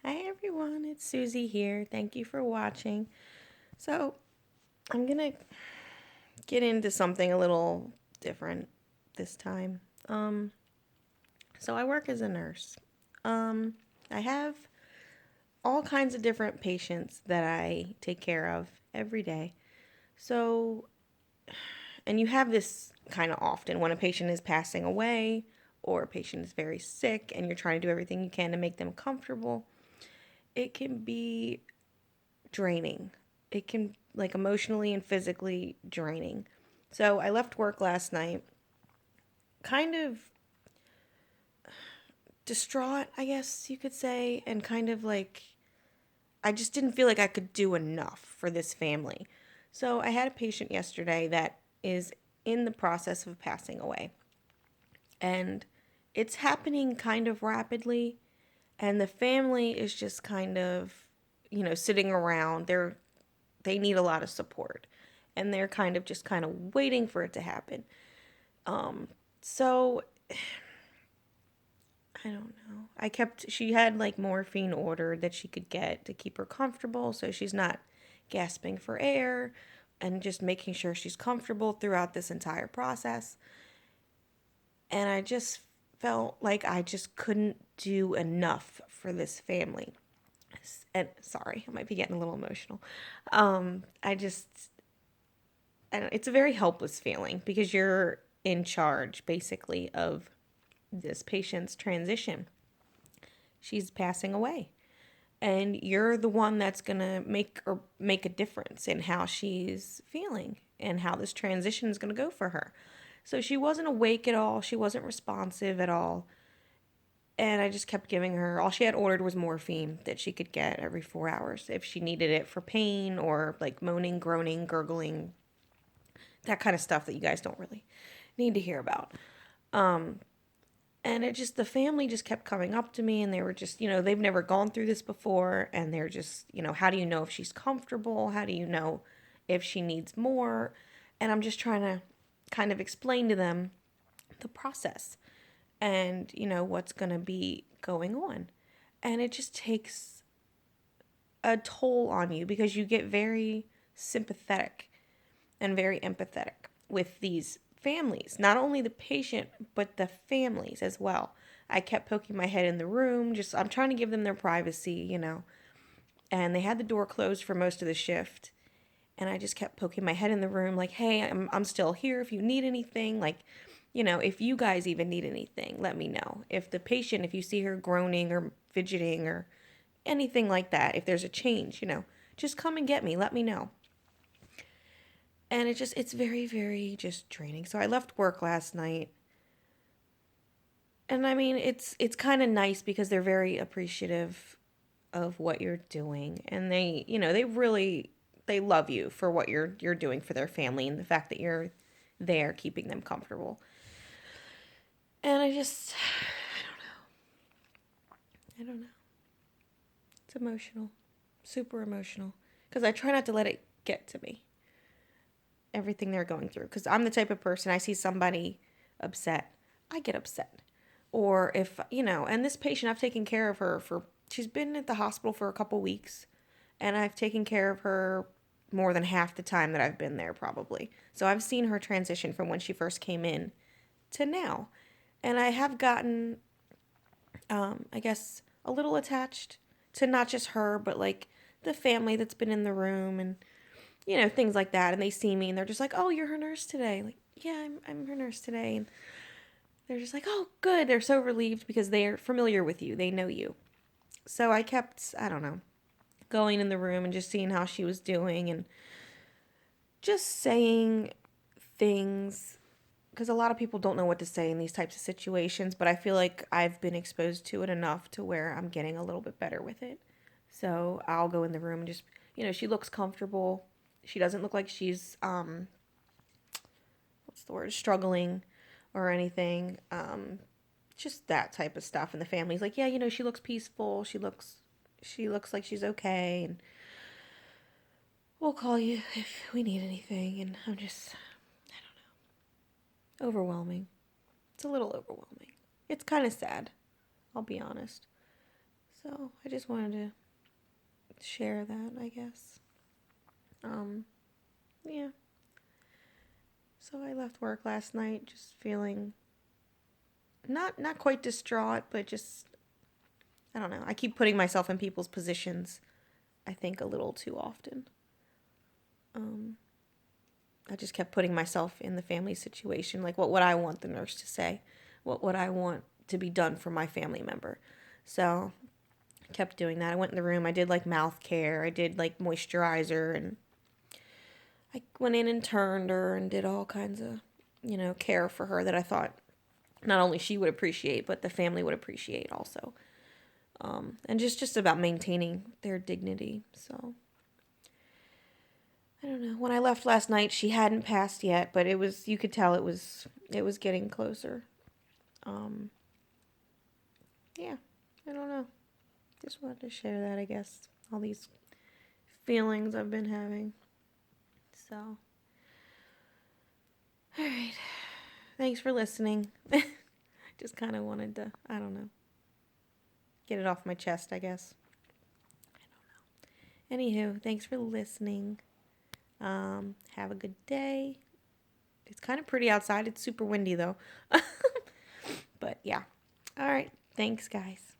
Hi everyone, it's Susie here. Thank you for watching. So, I'm gonna get into something a little different this time. Um, so I work as a nurse. Um, I have all kinds of different patients that I take care of every day. So, and you have this kind of often when a patient is passing away or a patient is very sick and you're trying to do everything you can to make them comfortable. It can be draining. It can, like, emotionally and physically draining. So I left work last night, kind of distraught, I guess you could say, and kind of like I just didn't feel like I could do enough for this family. So I had a patient yesterday that is in the process of passing away. And it's happening kind of rapidly, and the family is just kind of, sitting around. They need a lot of support, and they're kind of waiting for it to happen. So I don't know. She had like morphine ordered that she could get to keep her comfortable so she's not gasping for air, and just making sure she's comfortable throughout this entire process. And I just felt like I just couldn't do enough for this family. And sorry, I might be getting a little emotional. I just I don't, it's a very helpless feeling because you're in charge basically of this patient's transition. She's passing away, and you're the one that's going to make a difference in how she's feeling and how this transition is going to go for her. So she wasn't awake at all, she wasn't responsive at all, and I just kept giving her, all she had ordered was morphine that she could get every 4 hours if she needed it for pain or like moaning, groaning, gurgling, that kind of stuff that you guys don't really need to hear about. And the family just kept coming up to me, and they were just, they've never gone through this before. And they're just, how do you know if she's comfortable? How do you know if she needs more? And I'm just trying to kind of explain to them the process and, what's going to be going on. And it just takes a toll on you because you get very sympathetic and very empathetic with these families, not only the patient, but the families as well. I kept poking my head in the room, just I'm trying to give them their privacy. And they had the door closed for most of the shift. And I just kept poking my head in the room, like, hey, I'm still here if you need anything. Like, if you guys even need anything, let me know. If the patient, if you see her groaning or fidgeting or anything like that, if there's a change, just come and get me, let me know. And it's very, very just draining. So I left work last night, and I mean, it's kind of nice because they're very appreciative of what you're doing, and they love you for what you're doing for their family and the fact that you're there keeping them comfortable. And I don't know. It's emotional, super emotional, because I try not to let it get to me, everything they're going through, because I'm the type of person, I see somebody upset, I get upset. Or if, and this patient, I've taken care of her she's been at the hospital for a couple weeks, and I've taken care of her more than half the time that I've been there, probably. So I've seen her transition from when she first came in to now. And I have gotten, I guess, a little attached to not just her, but like the family that's been in the room and, things like that. And they see me and they're just like, oh, you're her nurse today. Like, yeah, I'm her nurse today. And they're just like, oh, good. They're so relieved because they're familiar with you. They know you. So I kept, I don't know, going in the room and just seeing how she was doing and just saying things, because a lot of people don't know what to say in these types of situations, but I feel like I've been exposed to it enough to where I'm getting a little bit better with it. So I'll go in the room and just, she looks comfortable. She doesn't look like she's, what's the word, struggling or anything. Just that type of stuff. And the family's like, yeah, she looks peaceful. She looks like she's okay. And we'll call you if we need anything. And I'm just overwhelming. It's a little overwhelming. It's kind of sad, I'll be honest. So I just wanted to share that, I guess. Yeah. So I left work last night just feeling not quite distraught, but just, I don't know. I keep putting myself in people's positions, I think, a little too often. I just kept putting myself in the family situation. Like, what would I want the nurse to say? What would I want to be done for my family member? So I kept doing that. I went in the room. I did like mouth care. I did like moisturizer. And I went in and turned her and did all kinds of, care for her that I thought not only she would appreciate, but the family would appreciate also. And just about maintaining their dignity. So I don't know. When I left last night, she hadn't passed yet, but you could tell it was getting closer. Um, yeah, I don't know. Just wanted to share that, I guess. All these feelings I've been having. So, all right. Thanks for listening. Just kind of wanted to, I don't know, get it off my chest, I guess. I don't know. Anywho, thanks for listening. Have a good day. It's kind of pretty outside. It's super windy though. But yeah. All right. Thanks, guys.